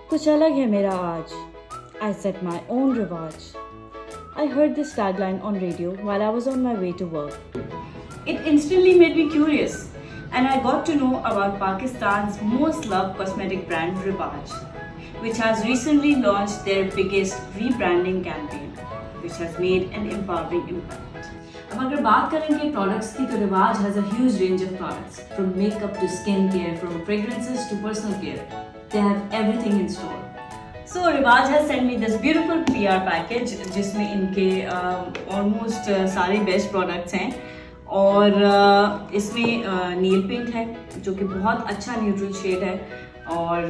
कुछ अलग है मेरा आज. I set my own rivaj. I heard this tagline on radio while I was on my way to work. It instantly made me curious, and I got to know about Pakistan's most loved cosmetic brand Rivaj, which has recently launched their biggest rebranding campaign, which has made an empowering impact. अब अगर बात करेंगे products की तो Rivaaj has a huge range of products from makeup to skin care from fragrances to personal care they have everything in store. So Rivaaj has send me this beautiful PR package जिसमें इनके almost सारे best products हैं और इसमें नील paint है जो कि बहुत अच्छा न्यूट्रल शेड है और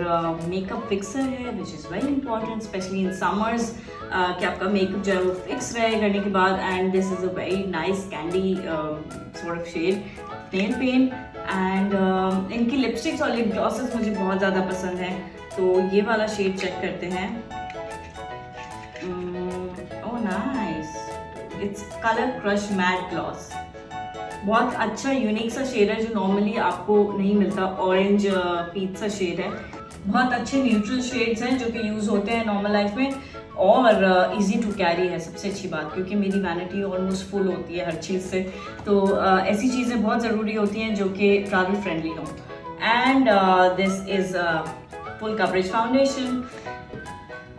मेकअप फिक्सर है which is very important specially in summers कि आपका मेकअप जो है वो फिक्स रहे करने के बाद. And this is a very nice candy sort of shade nail paint. And इनकी लिपस्टिक्स और लिप ग्लॉसेस मुझे बहुत ज़्यादा पसंद हैं. तो ये वाला शेड चेक करते हैं. Oh nice, it's colour crush matte gloss. बहुत अच्छा यूनिक सा शेड है जो नॉर्मली आपको नहीं मिलता. ऑरेंज पीच सा शेड है. बहुत अच्छे न्यूट्रल शेड्स हैं जो कि यूज़ होते हैं नॉर्मल लाइफ में और इजी टू कैरी है सबसे अच्छी बात, क्योंकि मेरी वैनिटी ऑलमोस्ट फुल होती है हर चीज़ से. तो ऐसी चीज़ें बहुत ज़रूरी होती हैं जो कि ट्रैवल फ्रेंडली हों. And this is full coverage foundation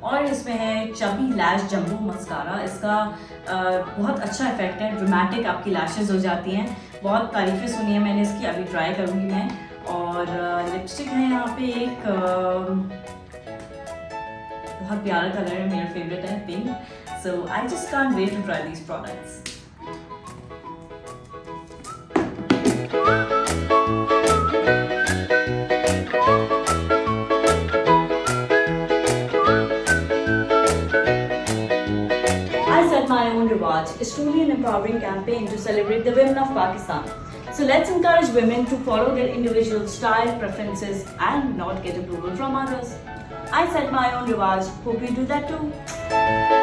और इसमें है चबी लैश जंबो मस्कारा. इसका बहुत अच्छा इफेक्ट है, ड्रामेटिक आपकी लैशेस हो जाती हैं. बहुत तारीफ़ें सुनी है मैंने इसकी, अभी ट्राई करूँगी मैं. और लिपस्टिक है यहाँ पे एक बहुत प्यारा कलर है, मेरा फेवरेट है pink. So I just can't wait to try these products. My Own Rivaj is truly an empowering campaign to celebrate the women of Pakistan. So let's encourage women to follow their individual style, preferences and not get approval from others. I set my own Rivaj. Hope you do that too.